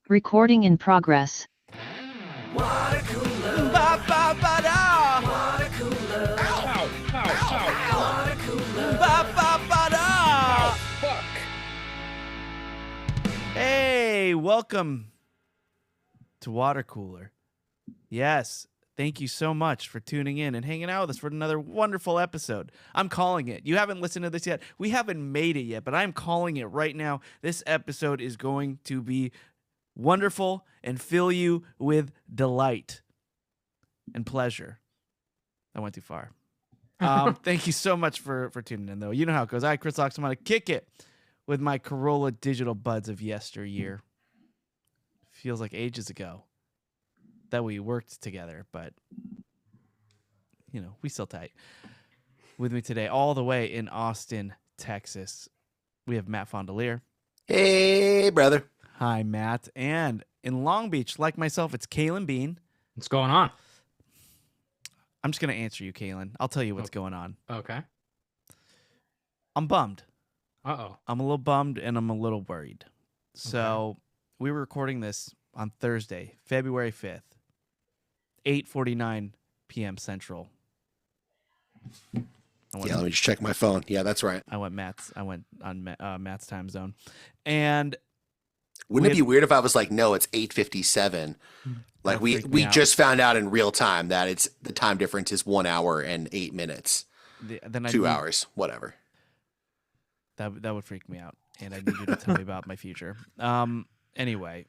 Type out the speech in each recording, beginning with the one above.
Recording in progress. Watercooler. Ba ba ba da. Watercooler. Ow. Watercooler. Ba ba ba da. Fuck. Hey, welcome to Watercooler. Yes, thank you so much for tuning in and hanging out with us for another wonderful episode. I'm calling it. You haven't listened to this yet. We haven't made it yet, but I'm calling it right now. This episode is going to be wonderful and fill you with delight and pleasure. I went too far. Thank you so much for tuning in, though. You know how it goes. I, Chris Ox, I'm going to kick it with my Corolla digital buds of yesteryear. Feels like ages ago that we worked together, but, you know, we still tight. With me today, all the way in Austin, Texas, we have Matt Fondelier. Hey, brother. Hi, Matt. And in Long Beach, like myself, it's Kalen Bean. What's going on? I'm just going to answer you, Kalen. I'll tell you what's going on. Okay. I'm bummed. Uh-oh. I'm a little bummed and I'm a little worried. So we were recording this on Thursday, February 5th, 8:49 p.m. Central. Yeah, let me just check my phone. Yeah, that's right. I went on Matt's time zone. And wouldn't it be weird if I was like, no, it's 8:57? Like we just found out in real time that it's the time difference is 1 hour and 8 minutes. Then 2 hours, whatever. That would freak me out, and I need you to tell me about my future. Anyway,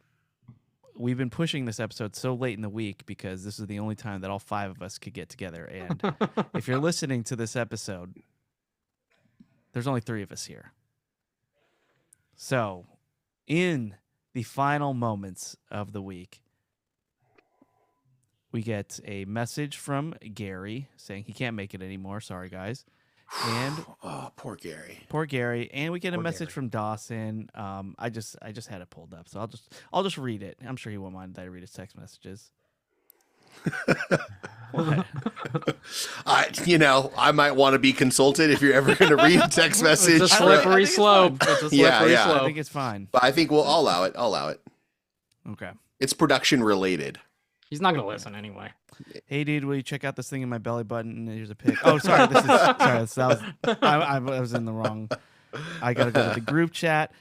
we've been pushing this episode so late in the week because this is the only time that all five of us could get together. And if you're listening to this episode, there's only three of us here. So, in the final moments of the week, we get a message from Gary saying he can't make it anymore. Sorry, guys. And oh, poor Gary. Poor Gary. And we get a message from Dawson. I just had it pulled up, so I'll just read it. I'm sure he won't mind that I read his text messages. What? I might want to be consulted if you're ever going to read a text message. It's a slippery slope. Yeah. I think it's fine. But I think I'll allow it. I'll allow it. Okay. It's production related. He's not going to listen anyway. Hey, dude, will you check out this thing in my belly button? Here's a pic. Oh, sorry. I was in the wrong. I got to go to the group chat.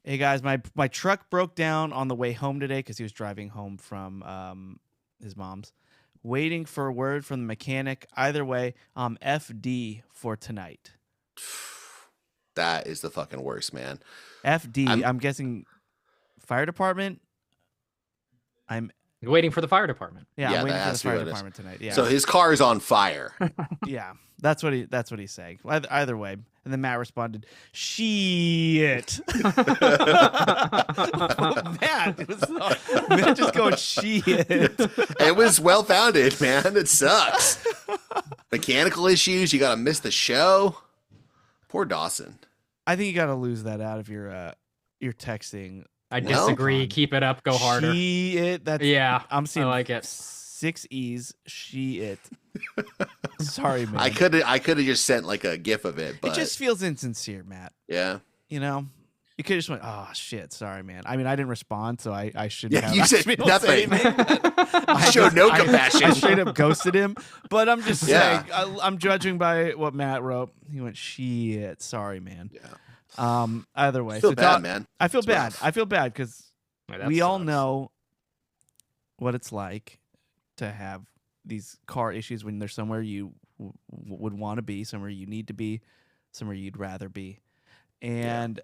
Hey, guys, my truck broke down on the way home today because he was driving home from his mom's. Waiting for a word from the mechanic. Either way, FD for tonight. That is the fucking worst, man. FD. I'm guessing fire department. Waiting for the fire department. Yeah, I'm waiting for the fire department tonight. Yeah. So his car is on fire. Yeah, that's what he's saying. Either way, and then Matt responded, "Shit." Matt just going shit. It was well founded, man. It sucks. Mechanical issues. You got to miss the show. Poor Dawson. I think you got to lose that out of your texting. I disagree. Keep it up. Go harder. Shit. I'm seeing. I like it. 6 E's. Shit. Sorry, man. I could have just sent like a gif of it, but it just feels insincere, Matt. Yeah. You know, you could have just went, "Oh shit, sorry, man." I mean, I didn't respond, so I shouldn't. Yeah, you said nothing. I showed no compassion. I straight up ghosted him. But I'm just saying, I'm judging by what Matt wrote. He went, "Shit, sorry, man." Yeah. Either way, I feel bad, man. I feel bad. Rough. I feel bad because we sucks. all know what it's like to have these car issues when there's somewhere you would want to be, somewhere you need to be, somewhere you'd rather be, and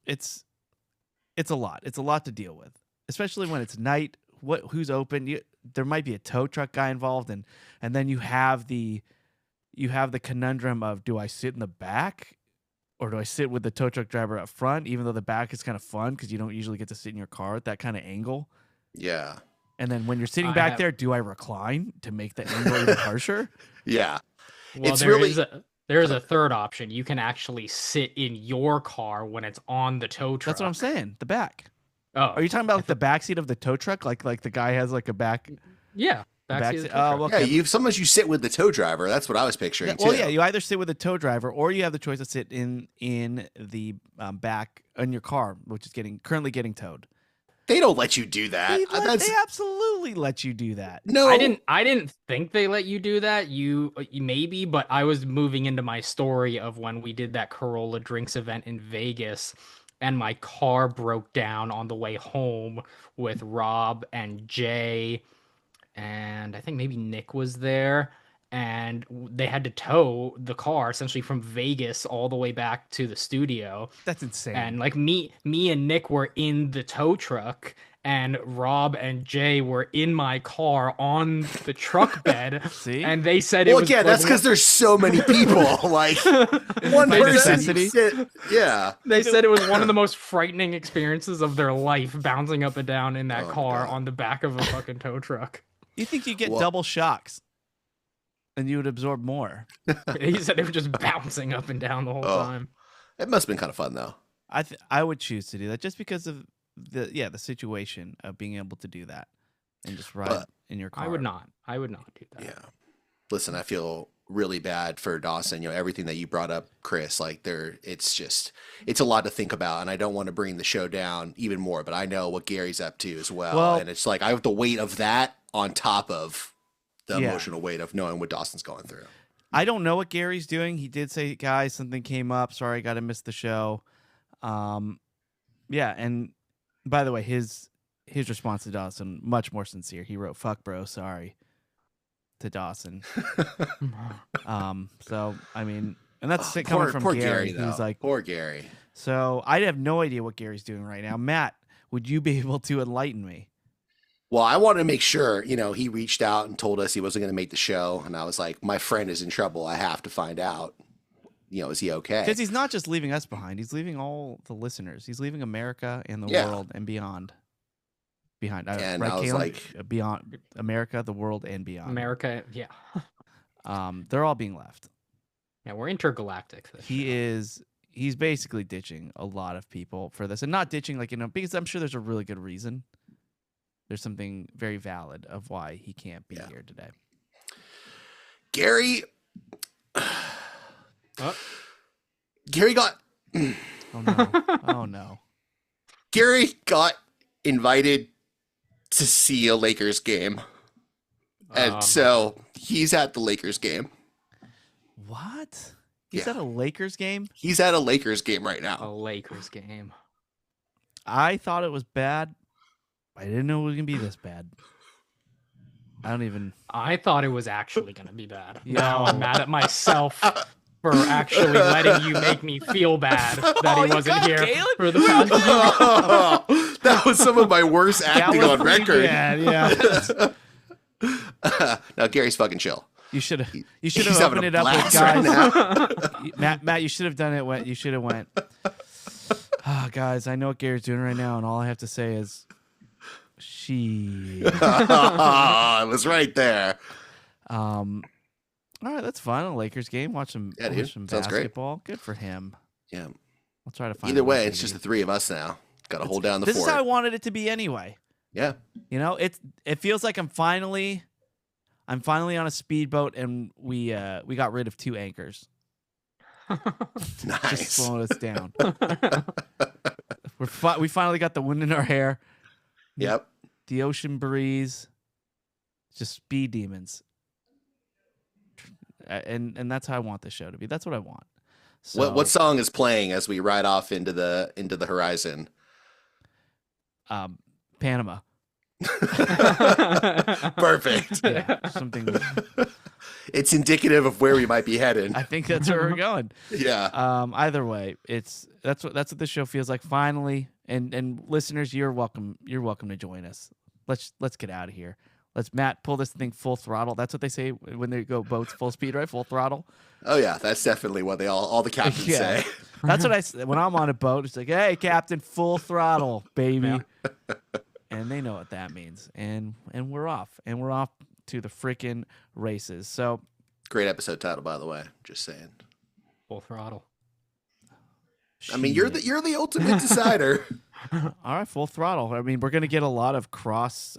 it's a lot. It's a lot to deal with, especially when it's night. Who's open? There might be a tow truck guy involved, and then you have the conundrum of, do I sit in the back or do I sit with the tow truck driver up front, even though the back is kind of fun because you don't usually get to sit in your car at that kind of angle. Yeah. And then when you're sitting back there, do I recline to make the angle even harsher? Yeah. Well, there is a third option. You can actually sit in your car when it's on the tow truck. That's what I'm saying. The back. Oh, Are you talking about like the back seat of the tow truck? Like the guy has like a back? Yeah. backseat of the tow Oh, truck. okay. Yeah, sometimes you sit with the tow driver. That's what I was picturing too. Well, yeah, you either sit with a tow driver or you have the choice to sit in the back in your car, which is currently getting towed. They don't let you do that. They absolutely let you do that. No, I didn't think they let you do that. You maybe, but I was moving into my story of when we did that Corolla Drinks event in Vegas, and my car broke down on the way home with Rob and Jay, and I think maybe Nick was there. And they had to tow the car essentially from Vegas all the way back to the studio. That's insane. And like me and Nick were in the tow truck, and Rob and Jay were in my car on the truck bed. See? And they said well, it was yeah, that's because there's so many people. Like one by person. necessity? Yeah. They said it was one of the most frightening experiences of their life, bouncing up and down in that car on the back of a fucking tow truck. You think you get double shocks? And you would absorb more. He said they were just bouncing up and down the whole time. It must have been kind of fun though. I would choose to do that just because of the situation of being able to do that and just ride in your car. I would not do that. Yeah. Listen, I feel really bad for Dawson. Everything that you brought up, Chris, like it's a lot to think about, and I don't want to bring the show down even more, but I know what Gary's up to as well. And it's like I have the weight of that on top of the emotional weight of knowing what Dawson's going through. I don't know what Gary's doing. He did say, guys, something came up. Sorry, I got to miss the show. Yeah, and by the way, his response to Dawson, much more sincere. He wrote, "Fuck, bro, sorry," to Dawson. So, I mean, and that's coming from poor Gary. though. He's like, poor Gary. So I have no idea what Gary's doing right now. Matt, would you be able to enlighten me? Well, I wanted to make sure, he reached out and told us he wasn't going to make the show. And I was like, my friend is in trouble. I have to find out, is he okay? Because he's not just leaving us behind. He's leaving all the listeners. He's leaving America and the world and beyond behind. And right, I was Caleb? like, beyond America, the world, and beyond. America, yeah. They're all being left. Yeah, we're intergalactic. He's basically ditching a lot of people for this. And not ditching, because I'm sure there's a really good reason. There's something very valid of why he can't be here today. Gary got Oh no. Gary got invited to see a Lakers game. And so he's at the Lakers game. What? He's at a Lakers game? He's at a Lakers game right now. A Lakers game. I thought it was bad. I didn't know it was going to be this bad. I thought it was actually going to be bad. Yeah. Now I'm mad at myself for actually letting you make me feel bad that he wasn't here for the past That was some of my worst acting on record. Yeah. No, Gary's fucking chill. You should have He's opened it up with having guys. a blast Matt, you should have done it. You should have went. Guys, I know what Gary's doing right now, and all I have to say is, I was right there. All right, that's fun. A Lakers game. Watch some basketball. Great. Good for him. Yeah. I'll try to find. Either way, it's just the three of us now. Got to hold down the fort. This is how I wanted it to be anyway. Yeah. It feels like I'm finally on a speedboat, and we got rid of two anchors. Nice. Just slowing us down. We finally got the wind in our hair. Yep. The ocean breeze. Just speed demons. And that's how I want the show to be. That's what I want. So, What song is playing as we ride off into the horizon? Panama. Perfect. Yeah, something. It's indicative of where we might be headed. I think that's where we're going. Yeah. Either way, that's what this show feels like. Finally, and listeners, you're welcome. You're welcome to join us. Let's get out of here. Let's Matt pull this thing full throttle. That's what they say when they go boats full speed, right? Full throttle. Oh yeah, that's definitely what all the captains say. That's what I say when I'm on a boat. It's like, hey, captain, full throttle, baby. Yeah. And they know what that means. And we're off. And we're off to the freaking races. So great episode title, by the way. Just saying. Full throttle. I mean, you're the ultimate decider. All right, full throttle. I mean, we're gonna get a lot of cross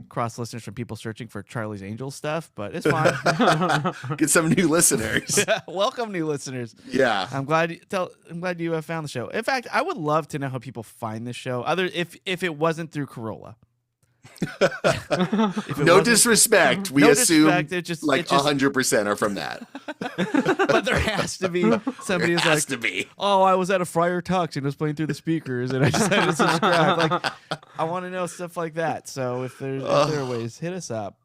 cross listeners from people searching for Charlie's Angels stuff, but it's fine. Get some new listeners. Yeah, welcome, new listeners. Yeah. I'm glad you have found the show. In fact, I would love to know how people find this show. If it wasn't through Corolla. No disrespect. We assume it just 100% are from that. But there has to be somebody who's like, to be. oh, I was at a Friar Tux and it was playing through the speakers and I just had to subscribe. Like, I want to know stuff like that. So if there are ways, hit us up.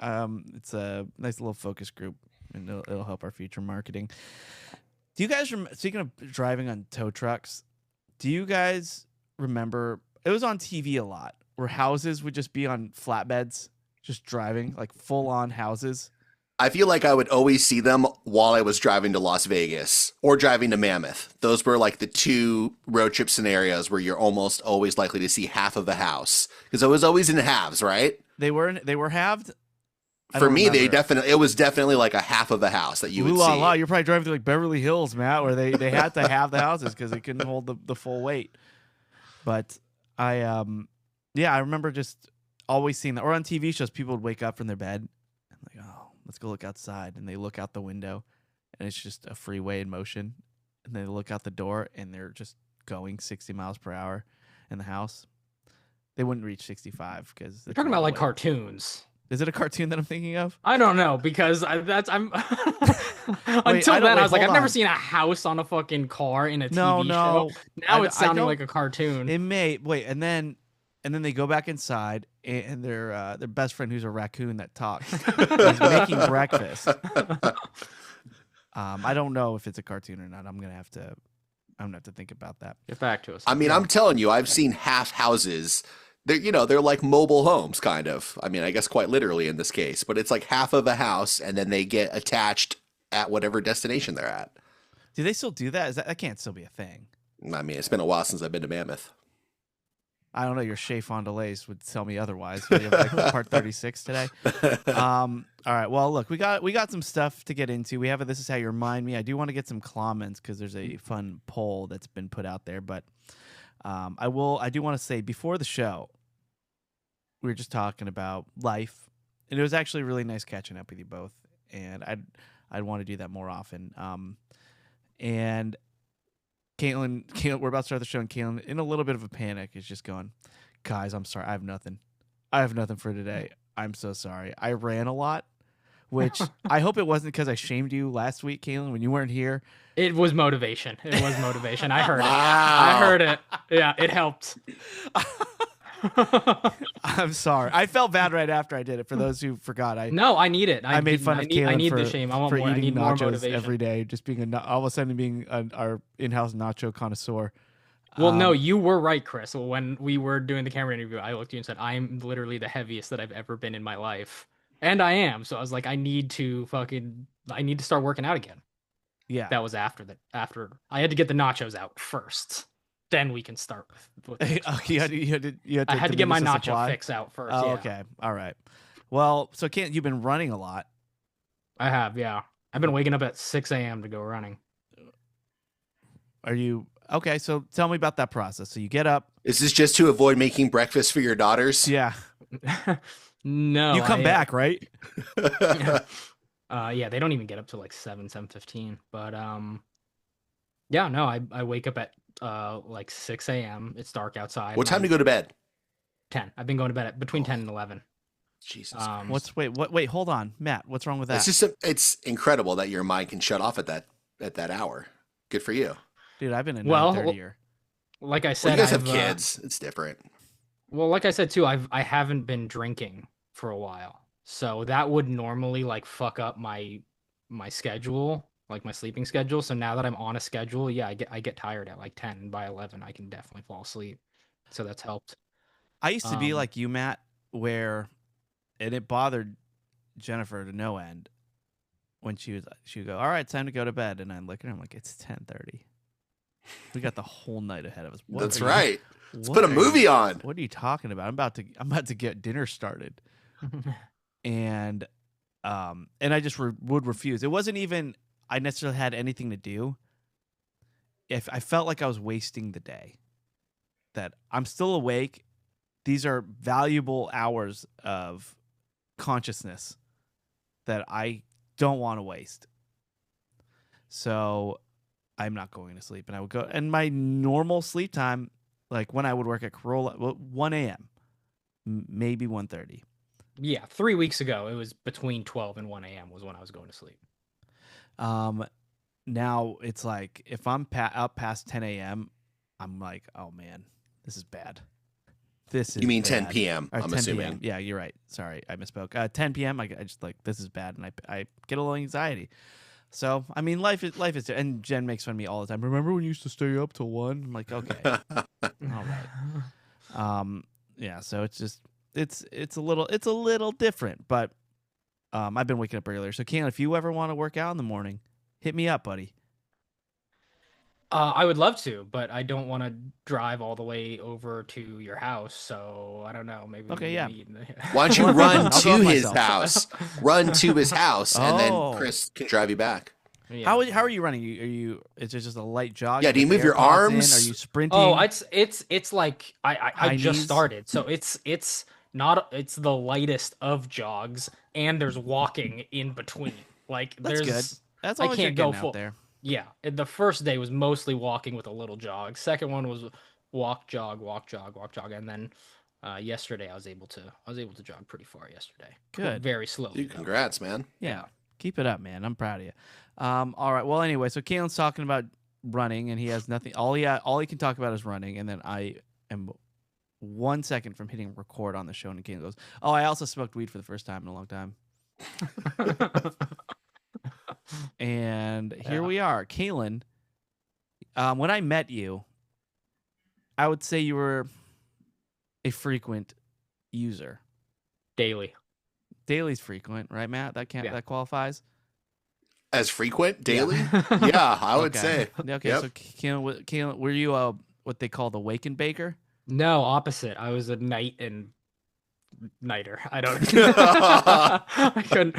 It's a nice little focus group and it'll help our future marketing. Do you guys speaking of driving on tow trucks, do you guys remember it was on TV a lot where houses would just be on flatbeds, just driving, like full-on houses? I feel like I would always see them while I was driving to Las Vegas or driving to Mammoth. Those were like the two road trip scenarios where you're almost always likely to see half of a house. Because it was always in halves, right? They were halved? For me, it was definitely like a half of a house that you would see. You're probably driving through like Beverly Hills, Matt, where they had to have the houses because they couldn't hold the full weight. But I remember just always seeing that. Or on TV shows, people would wake up from their bed and like, oh, let's go look outside. And they look out the window and it's just a freeway in motion. And they look out the door and they're just going 60 miles per hour in the house. They wouldn't reach 65 because you're talking about like cartoons. Is it a cartoon that I'm thinking of? I don't know because until then I was like, I've never seen a house on a fucking car in a TV show. Now it's sounding like a cartoon. It may and then they go back inside and their best friend, who's a raccoon that talks, is making breakfast. I don't know if it's a cartoon or not. I'm gonna have to think about that. Get back to us. I mean, I'm telling you, I've seen half houses. They're like mobile homes, kind of. I mean, I guess quite literally in this case, but it's like half of a house, and then they get attached at whatever destination they're at. Do they still do that? That can't still be a thing? I mean, it's been a while since I've been to Mammoth. I don't know. Your Chez Fond du Lac would tell me otherwise. You have like part 36 today. All right. Well, look, we got some stuff to get into. We have a This Is How You Remind Me. I do want to get some comments because there's a fun poll that's been put out there. But I do want to say before the show, we were just talking about life, and it was actually really nice catching up with you both. And I'd want to do that more often. And Caitlin, we're about to start the show, and Caitlin, in a little bit of a panic, is just going, guys, I'm sorry. I have nothing for today. I'm so sorry. I ran a lot, which I hope it wasn't because I shamed you last week, Caitlin, when you weren't here. It was motivation. I heard it. I heard it. Yeah, it helped. I'm sorry. I felt bad right after I did it. For those who forgot, I need it. I made fun of Caitlin I need the shame. I want for more. eating I need more nachos motivation every day. Just being all of a sudden being our in-house nacho connoisseur. Well, no, you were right, Chris. When we were doing the camera interview, I looked at you and said, "I'm literally the heaviest that I've ever been in my life," and I am. So I was like, I need to start working out again. Yeah, that was after I had to get the nachos out first. Then we can start with you had to I had to get my nacho fix out first. Oh, yeah. Okay. All right. Well, so you've been running a lot. I have, yeah. I've been waking up at 6 a.m. to go running. Are you okay? So tell me about that process. So you get up. Is this just to avoid making breakfast for your daughters? Yeah. No. You come back, right? Yeah, they don't even get up to like 7:15. But yeah, no, I wake up at like 6 a.m. It's dark outside. What time do you go to bed? 10. I've been going to bed at between 10 and 11. Jesus. Wait, hold on, Matt. What's wrong with that? It's incredible that your mind can shut off at that hour. Good for you. Dude, I've been in 9:30 here. Like I said, you guys have kids. It's different. Well, like I said too, I haven't been drinking for a while. So that would normally like fuck up my schedule, like my sleeping schedule. So now that I'm on a schedule, yeah, I get tired at like 10, and by 11 I can definitely fall asleep. So that's helped. I used to be like you, Matt, and it bothered Jennifer to no end when she would go, all right, time to go to bed, and I look at her, I'm like, it's 10:30. We got the whole night ahead of us. That's right. Let's put a movie on. What are you talking about? I'm about to get dinner started. And I just would refuse. It wasn't even I necessarily had anything to do. If I felt like I was wasting the day, that I'm still awake, these are valuable hours of consciousness that I don't want to waste. So I'm not going to sleep, and I would go. And my normal sleep time, like when I would work at Corolla, 1 a.m., maybe 1:30. Yeah, 3 weeks ago, it was between 12 and 1 a.m. was when I was going to sleep. Now it's like if I'm up past 10 a.m., I'm like, oh man, this is bad. This is You mean bad. 10 p.m., Or I'm 10 assuming. PM. Yeah, you're right. Sorry, I misspoke. 10 p.m., I just like, this is bad, and I get a little anxiety. So, I mean, life is, and Jen makes fun of me all the time. Remember when you used to stay up till 1? I'm like, okay. All right. Yeah, so it's just, it's a little different, but I've been waking up earlier. So, Caitlin, if you ever want to work out in the morning, hit me up, buddy. I would love to, but I don't want to drive all the way over to your house. So I don't know. Maybe Okay, we yeah. meet Why don't you run I'll go to with his myself. house? Run to his house, and Oh. then Chris can drive you back. Yeah. How are you running? Are you? Is it just a light jog? Yeah, do you with move your AirPods in? arms? Are you sprinting? Oh, it's like I High just knees? started, so it's not it's the lightest of jogs, and there's walking in between. Like That's there's good. That's I all you're can't go getting full. out there. Yeah, and the first day was mostly walking with a little jog. Second one was walk jog, and then yesterday I was able to jog pretty far yesterday. Good. Very slowly. Dude, though. congrats, man. Yeah. Keep it up, man. I'm proud of you. All right. Well, anyway, so Caitlin's talking about running, and he has nothing. All he can talk about is running, and then I am 1 second from hitting record on the show, and Caitlin goes, "Oh, I also smoked weed for the first time in a long time." And here we are, Caitlin. When I met you, I would say you were a frequent user. Daily. Daily's frequent, right, Matt? That that qualifies. As frequent daily? Yeah, I would say. Okay, Yep. so Caitlin, were you what they call the Waken Baker? No, opposite. I was a night and nighter. I don't. I couldn't.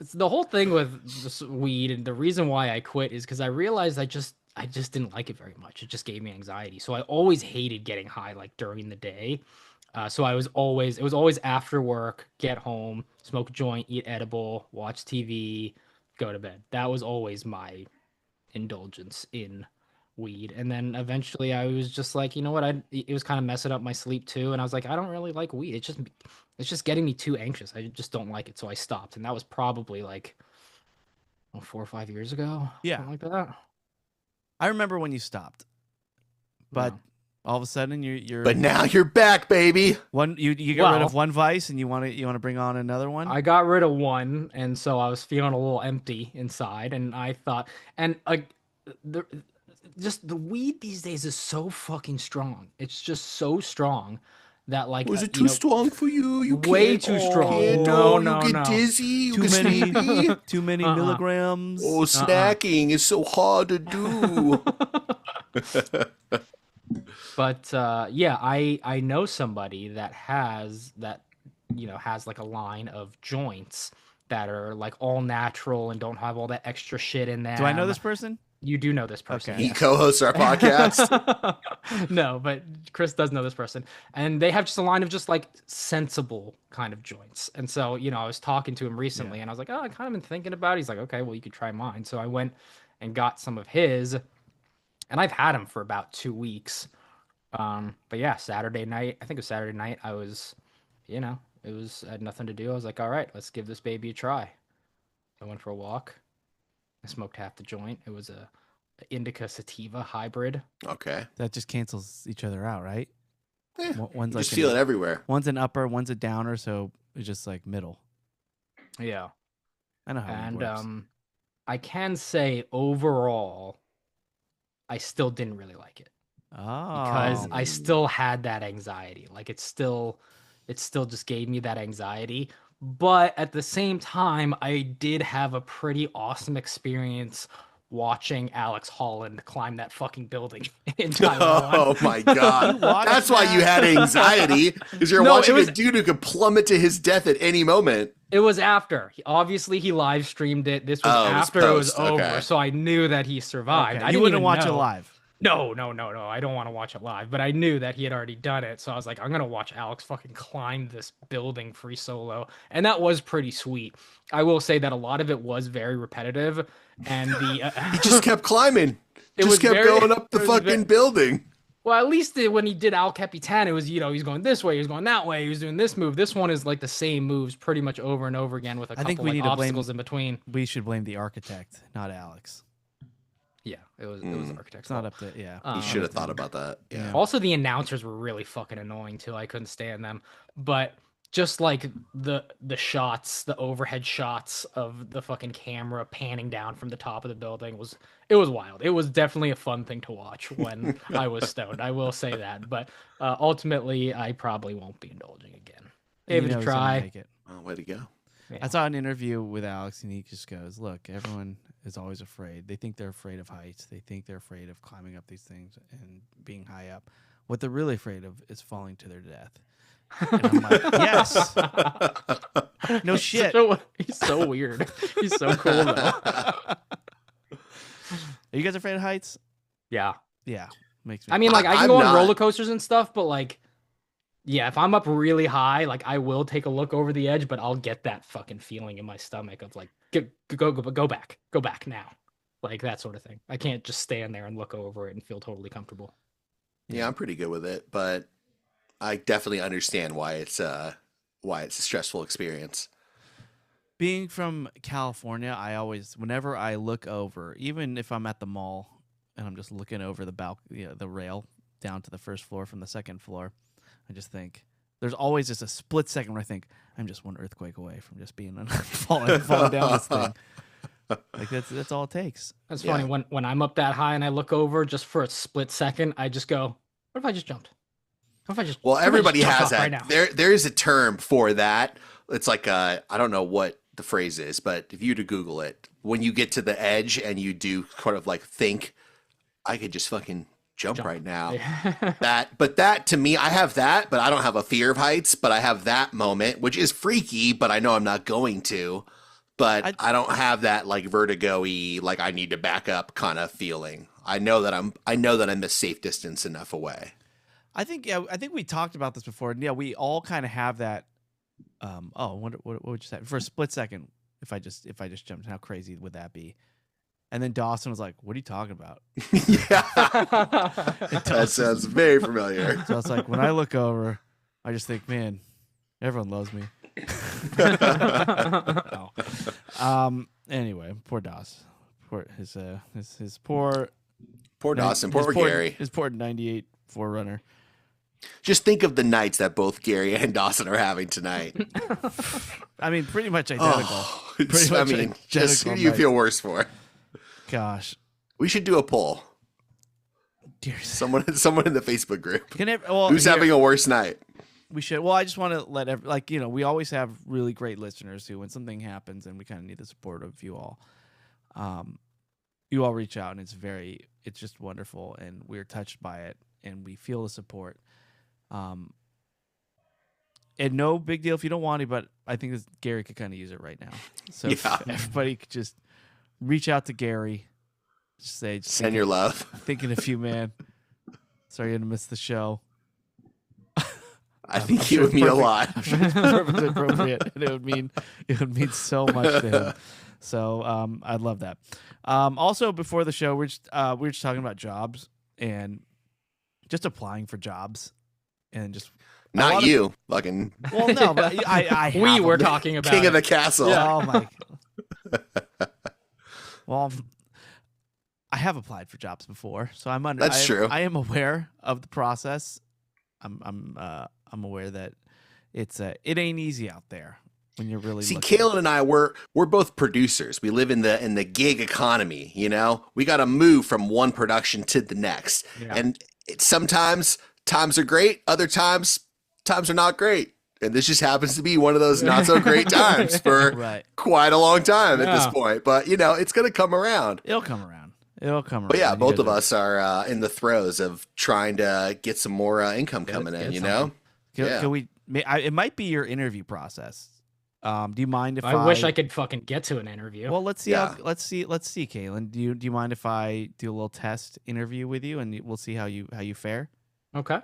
It's the whole thing with this weed, and the reason why I quit is because I realized I just didn't like it very much. It just gave me anxiety. So I always hated getting high like during the day. So it was always after work, get home, smoke a joint, eat edible, watch TV, go to bed. That was always my indulgence in weed. And then eventually I was just like, you know what? It was kind of messing up my sleep too. And I was like, I don't really like weed. It's just getting me too anxious. I just don't like it. So I stopped. And that was probably like 4 or 5 years ago. Yeah. Something like that. I remember when you stopped, but Yeah. all of a sudden you're. But now you're back, baby. you get rid of one vice and you want to bring on another one. I got rid of one, and so I was feeling a little empty inside, and I thought, and just the weed these days is so fucking strong. It's just so strong that like Was it too strong for you? You way can't- too oh, strong. can't- No, oh, no, you get no. dizzy. You too get many, sleepy. too many milligrams. Oh, snacking is so hard to do. But yeah, I know somebody that has like a line of joints that are like all natural and don't have all that extra shit in them. Do I know this person? You do know this person. Okay. He yes. co-hosts our podcast. No, but Chris does know this person. And they have just a line of just like sensible kind of joints. And so, I was talking to him recently and I was like, oh, I kind of been thinking about it. He's like, okay, well, you could try mine. So I went and got some of his, and I've had them for about 2 weeks. But yeah, Saturday night, I think it was Saturday night, I was, I had nothing to do. I was like, all right, let's give this baby a try. I went for a walk. I smoked half the joint. It was a indica sativa hybrid. Okay. That just cancels each other out, right? Eh, One's you like just feel it everywhere. One's an upper, one's a downer, so it's just like middle. Yeah. I know how it And works. I can say overall, I still didn't really like it because Oh, I still had that anxiety. Like it still just gave me that anxiety. But at the same time, I did have a pretty awesome experience watching Alex Holland climb that fucking building in Taiwan. Oh my god. That's why you had anxiety, because you're No, watching it was- a dude who could plummet to his death at any moment. It was after. Obviously, he live streamed it. This was Oh, it was after it was post, over, okay. so I knew that he survived. okay. I You didn't wouldn't even watch know. it live. No. I don't want to watch it live, but I knew that he had already done it. So I was like, I'm going to watch Alex fucking climb this building free solo. And that was pretty sweet. I will say that a lot of it was very repetitive. And He just kept climbing. Just kept going up the fucking building. Well, at least when he did Al Capitan, it was, he's going this way, he's going that way, he was doing this move. This one is like the same moves pretty much over and over again with a couple like obstacles in between. We should blame the architect, not Alex. Yeah, it was the architect's It's not up to, yeah. He should have thought about that. Yeah. Also, the announcers were really fucking annoying too. I couldn't stand them. But just like the shots, the overhead shots of the fucking camera panning down from the top of the building was wild. It was definitely a fun thing to watch when I was stoned. I will say that. But ultimately, I probably won't be indulging again. Gave it a try. Oh, way to go. Yeah. I saw an interview with Alex, and he just goes, "Look, everyone is always afraid. They think they're afraid of heights. They think they're afraid of climbing up these things and being high up. What they're really afraid of is falling to their death." And I'm like, yes. No shit. He's so weird. He's so cool, though. Are you guys afraid of heights? Yeah. Yeah. Makes me. I mean, like, I can go on roller coasters and stuff, but, like, yeah, if I'm up really high, like, I will take a look over the edge, but I'll get that fucking feeling in my stomach of, like, go back now. Like, that sort of thing. I can't just stand there and look over it and feel totally comfortable. Yeah, I'm pretty good with it, but I definitely understand why it's a stressful experience. Being from California, I always, whenever I look over, even if I'm at the mall and I'm just looking over the balcony, the rail down to the first floor from the second floor, I just think there's always just a split second where I think I'm just one earthquake away from just being falling down this thing. Like that's all it takes. That's funny. When I'm up that high and I look over just for a split second, I just go, what if I just jumped? Well, everybody has that. Right now? There is a term for that. It's like I don't know what the phrase is, but if you were to Google it, when you get to the edge and you do kind of like think, I could just fucking jump right now. Yeah. That to me, I have that, but I don't have a fear of heights, but I have that moment, which is freaky, but I know I'm not going to. But I don't have that like vertigo-y, like I need to back up kind of feeling. I know that I'm a safe distance enough away. I think we talked about this before. And yeah, we all kind of have that. What would you say? For a split second, if I just jumped, how crazy would that be? And then Dawson was like, "What are you talking about?" Yeah, that sounds very familiar. So it's like when I look over, I just think, man, everyone loves me. Anyway, poor Doss. His poor Dawson, poor Gary. His poor 98 4Runner. Just think of the nights that both Gary and Dawson are having tonight. I mean, pretty much identical. Just who do you feel worse for? Gosh, we should do a poll. Dear someone in the Facebook group. Who's having a worse night? We should. Well, I just want to let we always have really great listeners who, when something happens and we kind of need the support of you all, you all reach out, and it's just wonderful, and we're touched by it, and we feel the support. And no big deal if you don't want it, but I think Gary could kind of use it right now. So if everybody could just reach out to Gary, just say, send your love. Thinking of you, man. Sorry you're gonna miss the show. I think he would mean a lot. I'm sure it's perfectly appropriate, and it would mean so much to him. So I'd love that. Also, before the show, we were just talking about jobs and just applying for jobs, and just not you, fucking. Well, no, but I we were talking about King of the Castle. Yeah. Oh my. Well, I have applied for jobs before, so That's true. I am aware of the process. I'm aware that it ain't easy out there when you're really Kalen and I we're both producers. We live in the gig economy, we got to move from one production to the next. Yeah. And sometimes times are great, other times are not great. And this just happens to be one of those not so great times for quite a long time at this point. But it's going to come around. It'll come around. But yeah, both of us are in the throes of trying to get some more income coming in. Can we? It might be your interview process. Do you mind if I wish I could fucking get to an interview. Well, let's see. Yeah. Let's see, Kaylin. Do you mind if I do a little test interview with you, and we'll see how you fare? Okay.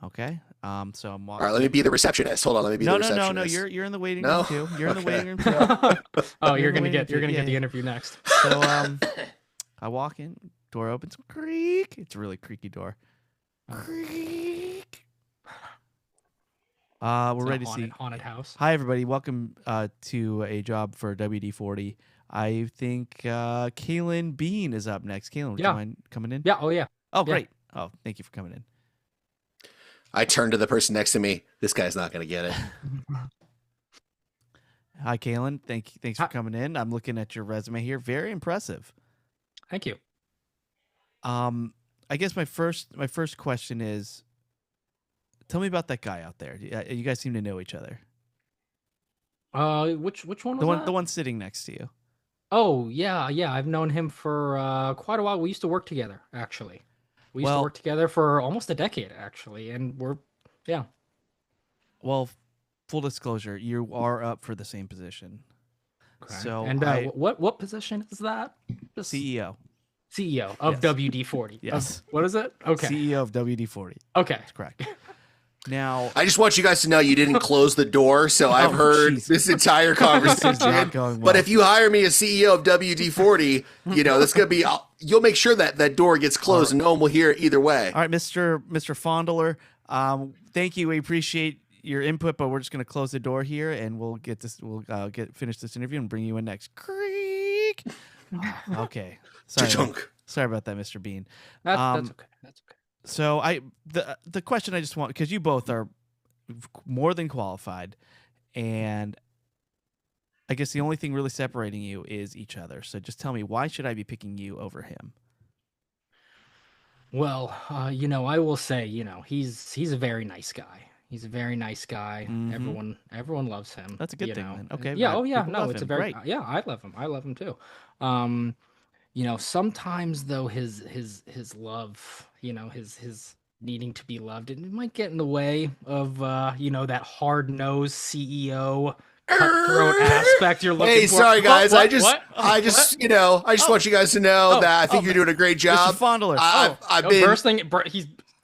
Okay. So I'm walking. All right, let me be the receptionist. Hold on, let me be the receptionist. No. You're in the waiting No? room too. You're in the Okay. waiting room too. Oh, You're you're gonna waiting get for- yeah, the yeah. interview next. So I walk in, door opens, creak. It's a really creaky door. Creak. We're It's ready a to see. haunted house. Hi everybody, welcome to a job for WD-40. I think Kaylin Bean is up next. Kaylin, would you Yeah. mind coming in? Yeah. Oh yeah. Oh, Yeah. great. Oh, thank you for coming in. I turn to the person next to me. This guy's not going to get it. Hi, Kaylin. Thanks for Hi. coming in. I'm looking at your resume here. Very impressive. Thank you. I guess my first question is, tell me about that guy out there. You guys seem to know each other. Which one was that? The one sitting next to you. Oh yeah. I've known him for quite a while. We used to work together, actually. We used to work together for almost a decade, actually, and yeah. Well, full disclosure, you are up for the same position. Okay. So and what position is that? Just CEO. CEO of Yes. WD-40. Yes. What is it? Okay. CEO of WD-40. Okay. That's correct. Now, I just want you guys to know you didn't close the door, so I've heard jeez. this entire this is conversation. not going well. But if you hire me as CEO of WD-40, that's going to be, you'll make sure that door gets closed and no one will hear it either way. all right, Mr. Fondler, thank you. We appreciate your input, but we're just going to close the door here, and we'll get this. We'll finish this interview and bring you in next. Creak. Okay. Sorry about that, Mr. Bean. That's okay. That's okay. So the question I just want, because you both are more than qualified, and I guess the only thing really separating you is each other. So just tell me, why should I be picking you over him? Well, I will say, he's a very nice guy. He's a very nice guy. Mhm. Everyone loves him. That's a good thing, then. Okay, Yeah. right. Oh yeah. People No, love it's him. a very Great. yeah. I love him. I love him too. Sometimes though his love, his needing to be loved, it might get in the way of that hard-nosed CEO cutthroat aspect you're looking Hey, for. sorry guys. What? I just want you guys to know that I think you're doing a great job. Mr. Fondler. I've been bursting.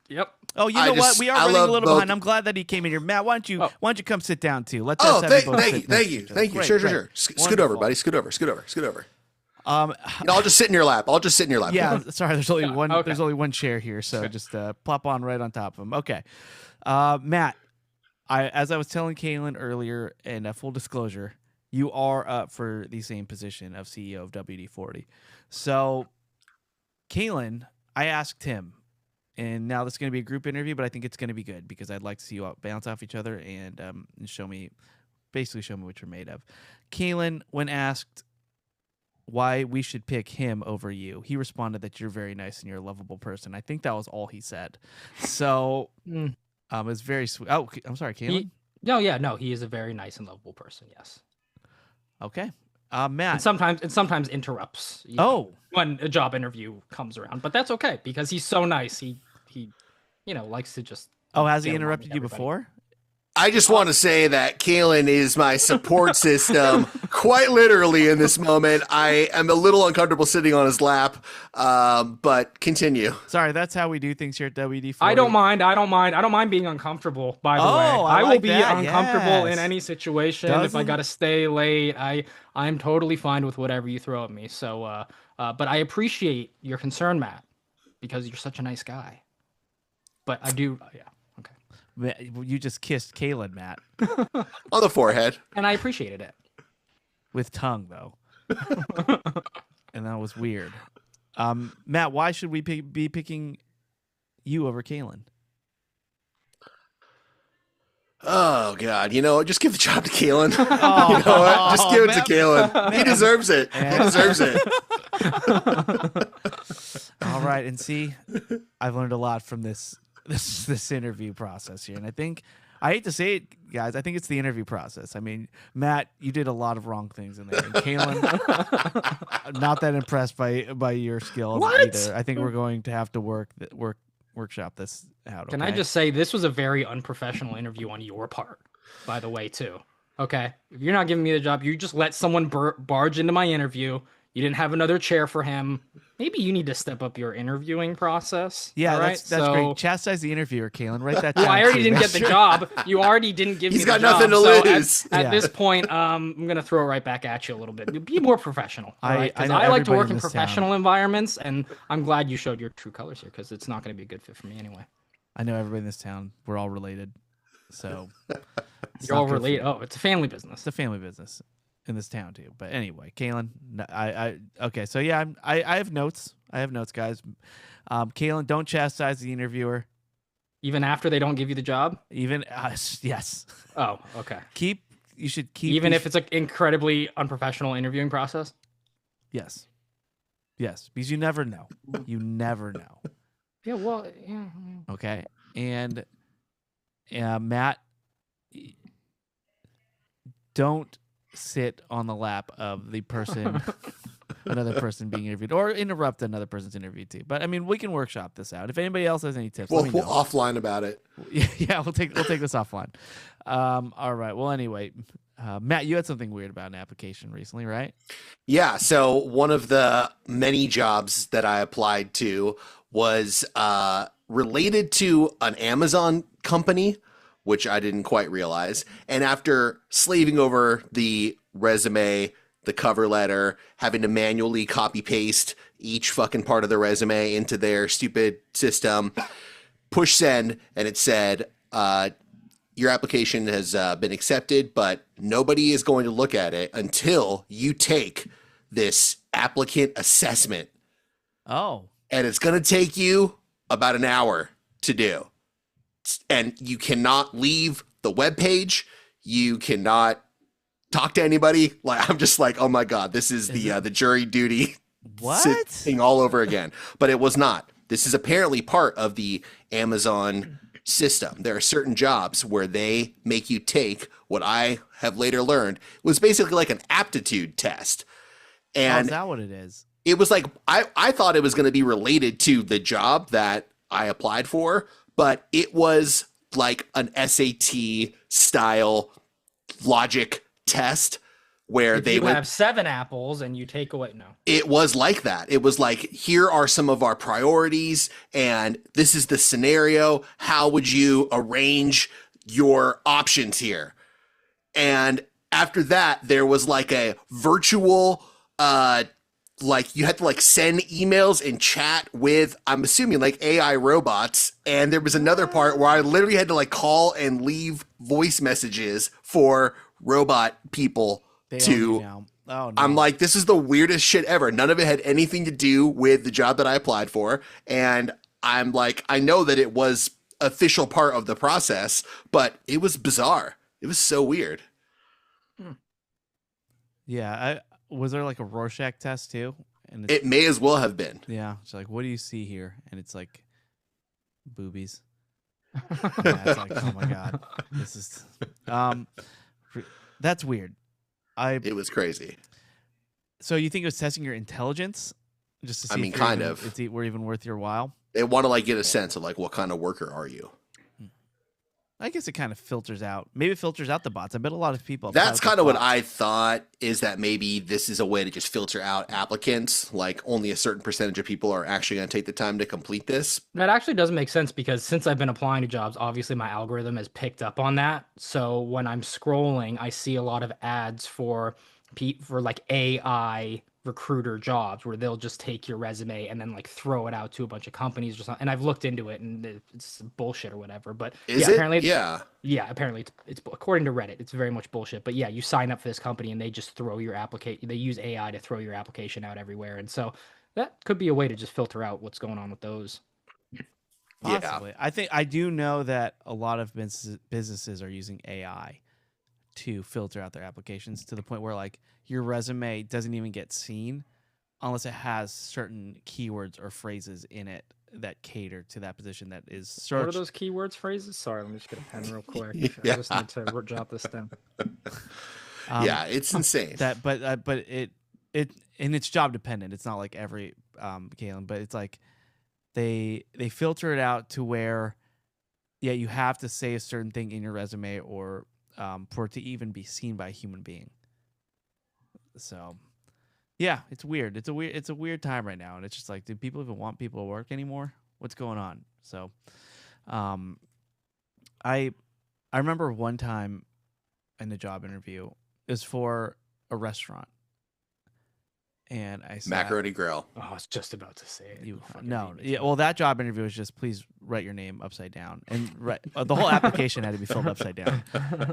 Yep. Oh, you know what? We are I running a love little both- behind. I'm glad that he came in here. Matt, why don't you come sit down too? Let's Oh, have you thank both you, sit next to each other. thank you. Great, Sure. great. Scoot over, Wonderful. buddy. Scoot over. Um, No, I'll just sit in your lap. yeah, sorry. There's only one. Okay. There's only one chair here, so just plop on right on top of him. Okay, Matt. As I was telling Kaylin earlier, and full disclosure, you are up for the same position of CEO of WD-40. So, Kaylin, I asked him, and now this is going to be a group interview, but I think it's going to be good because I'd like to see you all bounce off each other and show me what you're made of. Kaylin, when asked why we should pick him over you, he responded that you're very nice and you're a lovable person. I think that was all he said. So, it's very sweet. Oh, I'm sorry, Kaylin. He is a very nice and lovable person. Yes. Okay, Matt. And sometimes interrupts. When a job interview comes around, but that's okay because he's so nice. He likes to just. Has he get along interrupted with you everybody. before? I just want to say that Kaylin is my support system, quite literally in this moment. I am a little uncomfortable sitting on his lap, but continue. Sorry, that's how we do things here at WD-40. I don't mind being uncomfortable. By the way, I will like be that, uncomfortable yes. in any situation. If I Doesn't- gotta stay late, I'm totally fine with whatever you throw at me. So, but I appreciate your concern, Matt, because you're such a nice guy. But I do, yeah. You just kissed Kaylin, Matt, On the forehead. And I appreciated it. with tongue though, and that was weird. Matt, why should we be picking you over Kaylin? Oh God! Just give the job to Kaylin. Oh, You know what? Just give it Matt- to Kaylin. He deserves it. He deserves it. All right, and see, I've learned a lot from this interview process here, and I hate to say it, guys, I think it's the interview process. I mean, Matt, you did a lot of wrong things in there, and Kaylin, not that impressed by your skills either. I think we're going to have to workshop this out. Can I just say this was a very unprofessional interview on your part, by the way, too. Okay, if you're not giving me the job, you just let someone barge into my interview. You didn't have another chair for him. Maybe you need to step up your interviewing process. Yeah, all right? that's great. Chastise the interviewer, Kalen. Write that down. Well, I already too. didn't Make get the sure- job. You already didn't give me He's the got job. nothing to so lose. At Yeah. this point, I'm gonna throw it right back at you a little bit. Be more professional, all I right? Because know I like to everybody work in in this professional environments, and I'm glad you showed your true colors here because it's not gonna be a good fit for me anyway. I know everybody in this town. We're all related, so it's You're not all good for related. me. Oh, it's a family business. It's a family business in this town too. But anyway, Kalen, okay. So yeah, I have notes. I have notes, guys. Kalen, don't chastise the interviewer. Even after they don't give you the job. Even yes, Oh, okay. you should keep Even these- if it's an incredibly unprofessional interviewing process. yes, because you never know. You never know. Yeah. Well. Yeah. Okay, and Matt, don't sit on the lap of the person, another person being interviewed, or interrupt another person's interview too. But I mean, we can workshop this out. If anybody else has any tips, We'll, let me we'll know. offline about it. Yeah, we'll take this offline. All right. Well, anyway, Matt, you had something weird about an application recently, right? Yeah. So one of the many jobs that I applied to was related to an Amazon company, which I didn't quite realize. And after slaving over the resume, the cover letter, having to manually copy paste each fucking part of the resume into their stupid system, push send, and it said, your application has been accepted, but nobody is going to look at it until you take this applicant assessment. Oh, And it's going to take you about an hour to do. And you cannot leave the webpage. You cannot talk to anybody. Like, I'm just like, oh my God, this is the jury duty what? thing all over again. But it was not. This is apparently part of the Amazon system. There are certain jobs where they make you take what I have later learned was basically like an aptitude test. Oh, And is that what it is? it was like, I thought it was going to be related to the job that I applied for, but it was like an SAT style logic test where If they you went, have 7 apples and you take away it was like that. It was like, here are some of our priorities, and this is the scenario. How would you arrange your options here? And after that, there was like a virtual, like you had to like send emails and chat with, I'm assuming like AI robots. And there was another part where I literally had to like call and leave voice messages for robot people They own to. you now. Oh, no. I'm like, this is the weirdest shit ever. None of it had anything to do with the job that I applied for. And I'm like, I know that it was official part of the process, but it was bizarre. It was so weird. Yeah. Was there like a Rorschach test too? And It may as well have been. yeah, it's like, what do you see here? And it's like boobies. Yeah, it's like, oh my God, this is that's weird. It was crazy. So you think it was testing your intelligence, just to see? I mean, if you're kind even- of. we're even worth your while. They want to like get a sense of like, what kind of worker are you? I guess it kind of filters out. Maybe it filters out the bots. I bet a lot of people. apply That's with the kind of what bots. I thought, is that maybe this is a way to just filter out applicants. Like only a certain percentage of people are actually going to take the time to complete this. That actually does make sense because since I've been applying to jobs, obviously my algorithm has picked up on that. So when I'm scrolling, I see a lot of ads for like AI recruiter jobs where they'll just take your resume and then like throw it out to a bunch of companies or something. And I've looked into it and it's bullshit or whatever. But Is yeah, it? apparently, Yeah. apparently it's according to Reddit, it's very much bullshit. But yeah, you sign up for this company and they just throw your application. They use AI to throw your application out everywhere, and so that could be a way to just filter out what's going on with those. Possibly. I do know that a lot of businesses are using AI to filter out their applications to the point where like your resume doesn't even get seen unless it has certain keywords or phrases in it that cater to that position that is searched. What are those keywords, phrases? Sorry, let me just get a pen real quick. Yeah. I just need to jot this down. Yeah, it's insane. But it and it's job dependent. It's not like every Kalen, but it's like they filter it out to where you have to say a certain thing in your resume or for it to even be seen by a human being. So, yeah, it's weird. It's a weird time right now, and it's just like, do people even want people to work anymore? What's going on? So, I remember one time in a job interview, it was for a restaurant, and I said, Macaroni Grill. Oh, I was just about to say it. Well, that job interview was just, please write your name upside down, and the whole application had to be filled upside down.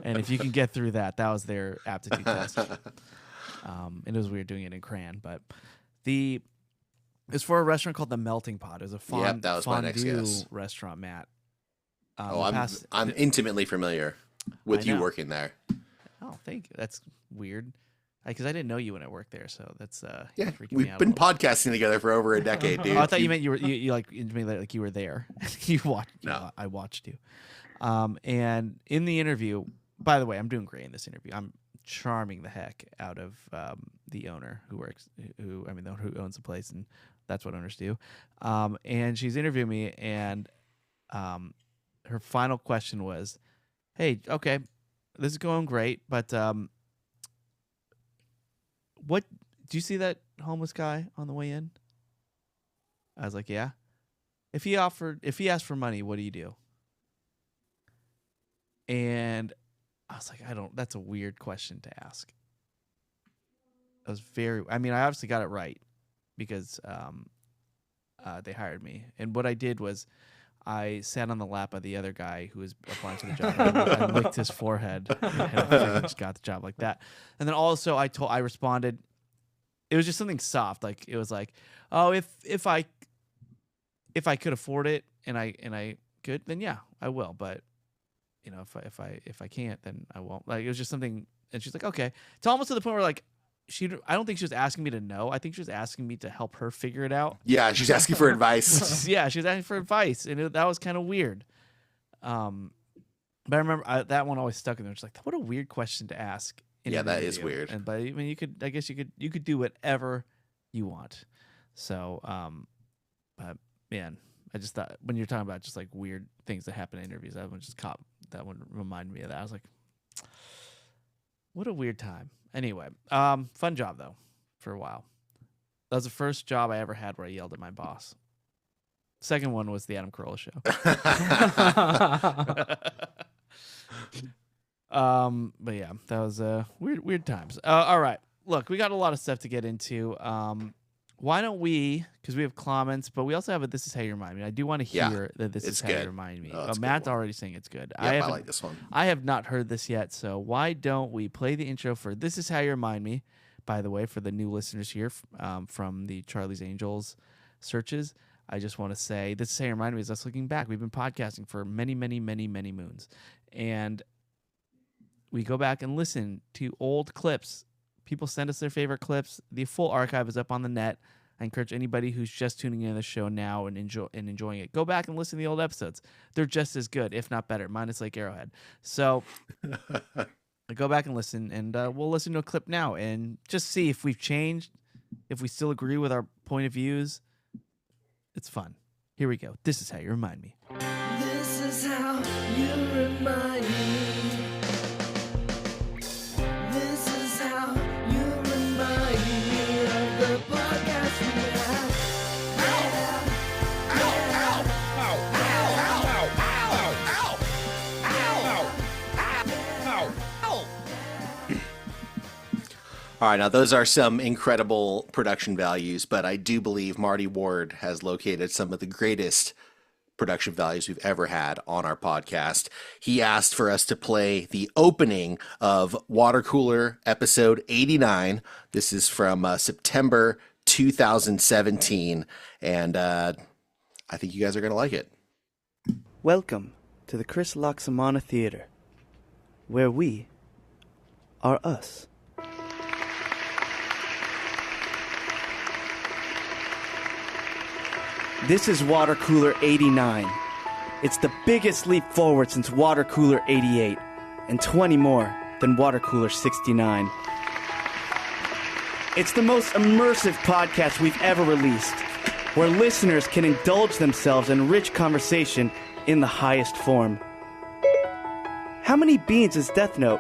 And if you can get through that was their aptitude test. And it was weird doing it in crayon, but it's for a restaurant called the Melting Pot. It was a fondue restaurant, Matt. I'm intimately familiar with you working there. Oh, thank you. That's weird. Because I didn't know you when I worked there, so that's freaking me we've out been podcasting together for over a decade, dude. Oh, I thought you meant you were there. You watched. No. I watched you. And in the interview, by the way, I'm doing great in this interview. I'm charming the heck out of the owner who owns the place, and that's what owners do. And she's interviewing me, and her final question was, "Hey, okay, this is going great, but what do you see that homeless guy on the way in?" I was like, "Yeah." If he asked for money, what do you do? And I was like, that's a weird question to ask. I obviously got it right because they hired me. And what I did was I sat on the lap of the other guy who was applying to the job. I licked his forehead. And I just got the job like that. And then also I responded. It was just something soft. Like it was like, oh, if I could afford it and I could, then yeah, I will. But if I can't, then I won't. Like it was just something. And she's like, okay. It's almost to the point where like I don't think she was asking me to know. I think she was asking me to help her figure it out. Yeah, she's asking for advice. Yeah, she was asking for advice, and that was kind of weird. But I remember that one always stuck in there. It's like, what a weird question to ask. Yeah, that is weird. But I mean, I guess you could do whatever you want. So, but man, I just thought when you're talking about just like weird things that happen in interviews, that one reminded me of that. I was like, what a weird time. Anyway, fun job though, for a while. That was the first job I ever had where I yelled at my boss. Second one was the Adam Carolla show. But yeah, that was weird times. All right, look, we got a lot of stuff to get into. Why don't we? Because we have comments, but we also have a "This Is How You Remind Me." I do want to hear that "This Is How You Remind Me." Matt's already saying it's good. I like this one. I have not heard this yet, so why don't we play the intro for "This Is How You Remind Me"? By the way, for the new listeners here from the Charlie's Angels searches, I just want to say "This Is How You Remind Me" is us looking back. We've been podcasting for many, many, many, many moons, and we go back and listen to old clips. People send us their favorite clips. The full archive is up on the net. I encourage anybody who's just tuning into the show now and enjoying it, go back and listen to the old episodes. They're just as good, if not better, minus Lake Arrowhead. So go back and listen, and we'll listen to a clip now and just see if we've changed, if we still agree with our point of views. It's fun. Here we go. This is how you remind me. This is how you remind me. All right, now those are some incredible production values, but I do believe Marty Ward has located some of the greatest production values we've ever had on our podcast. He asked for us to play the opening of Watercooler episode 89. This is from September 2017, and I think you guys are going to like it. Welcome to the Chris Loxamana Theater, where we are us. This is Watercooler 89. It's the biggest leap forward since Watercooler 88, and 20 more than Watercooler 69. It's the most immersive podcast we've ever released, where listeners can indulge themselves in rich conversation in the highest form. how many beans is Death Note?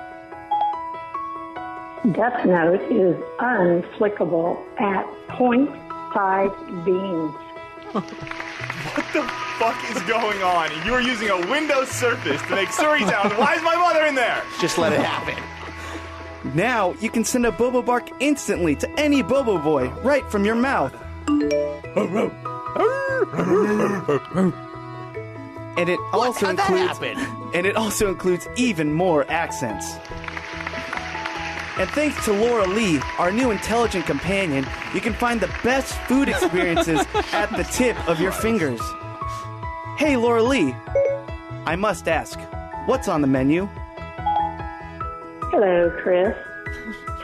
Death Note is unflickable at 0.5 beans. What the fuck is going on? You are using a Windows Surface to make story sounds. Why is my mother in there? Just let it happen. Now you can send a Bobo bark instantly to any Bobo boy right from your mouth. And it also includes even more accents. And thanks to Laura Lee, our new intelligent companion, you can find the best food experiences at the tip of your fingers. Hey, Laura Lee, I must ask, what's on the menu? Hello, Chris.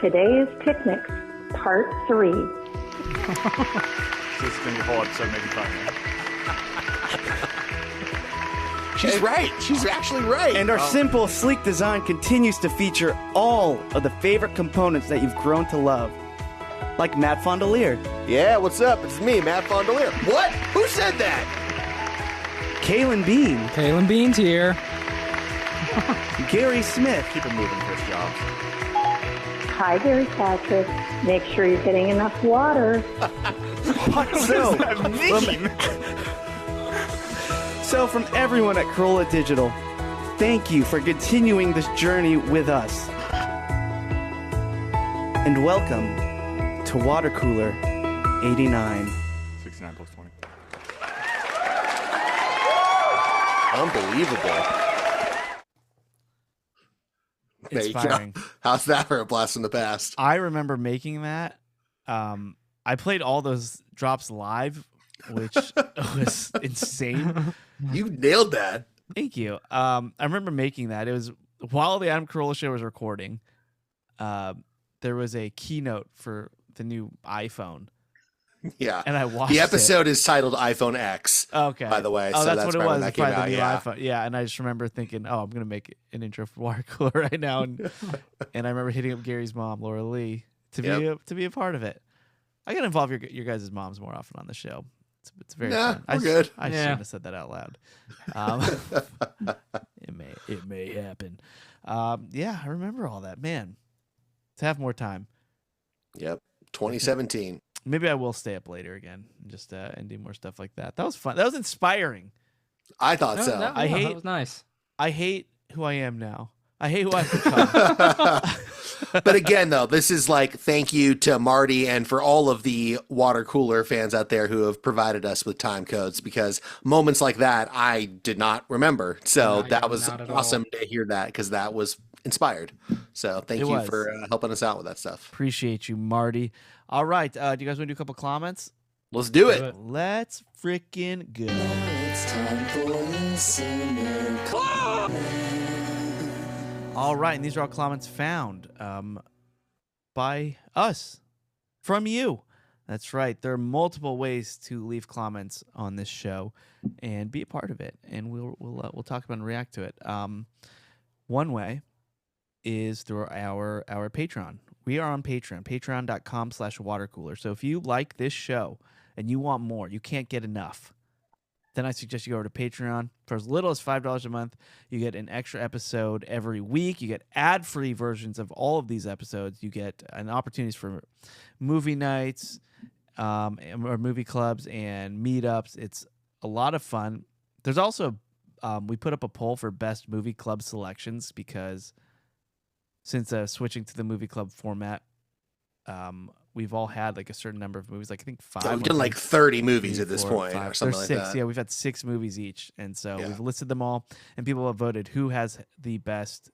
Today's picnics, part 3. This is going to be a whole episode making fun of me. She's right. She's actually right. And our simple, sleek design continues to feature all of the favorite components that you've grown to love. Like Matt Fondelier, Yeah, what's up? It's me, Matt Fondelier. What? Who said that? Kalen Bean, Kalen Beans here. Gary Smith, Keep it moving, Chris Jobs. Hi, Gary Patrick. Make sure you're getting enough water. So from everyone at Corolla Digital, thank you for continuing this journey with us. And welcome to Watercooler 89. 69 plus 20. Unbelievable. There you go. Inspiring. How's that for a blast from the past? I remember making that. I played all those drops live, which was insane. You nailed that. Thank you. I remember making that. It was while the Adam Carolla show was recording. There was a keynote for the new iPhone, Yeah. and I watched The episode is titled iPhone X. Okay. By the way, Oh, so that's what it right when was. that It's probably came the new out, iPhone. Yeah, and I just remember thinking, "Oh, I'm gonna make an intro for Watercooler right now," and I remember hitting up Gary's mom, Laura Lee, to be a part of it. I gotta involve your guys' moms more often on the show. It's very fun. we're good. I Yeah. shouldn't have said that out loud. It may happen. Yeah, I remember all that. Man, to have more time. Yep. 2017. Maybe I will stay up later again, and do more stuff like that. That was fun. That was inspiring. I thought so. That, I yeah, hate- that was nice. I hate who I am now. I hate who I've become. But again, though, this is like thank you to Marty and for all of the water cooler fans out there who have provided us with time codes, because moments like that I did not remember. So No, that yeah, was not at all. awesome to hear that, because that was inspired. So thank It you was. for helping us out with that stuff. Appreciate you, Marty. All right. Do you guys want to do a couple comments? Let's do it. Do it. Let's freaking go. It's time for listener All right. And these are all comments found by us, from you. That's right. There are multiple ways to leave comments on this show and be a part of it, and we'll talk about and react to it. One way is through our Patreon. We are on Patreon, patreon.com/watercooler. So if you like this show and you want more, you can't get enough, then I suggest you go over to Patreon. For as little as $5 a month, you get an extra episode every week. You get ad-free versions of all of these episodes. You get an opportunities for movie nights, or movie clubs and meetups. It's a lot of fun. There's also we put up a poll for best movie club selections, because since switching to the movie club format, we've all had like a certain number of movies. Like I think 5. Yeah, we've done like 30 movies three, at this four, point, five. or something There's like 6. that. Yeah, we've had 6 movies each, and so Yeah. we've listed them all, and people have voted who has the best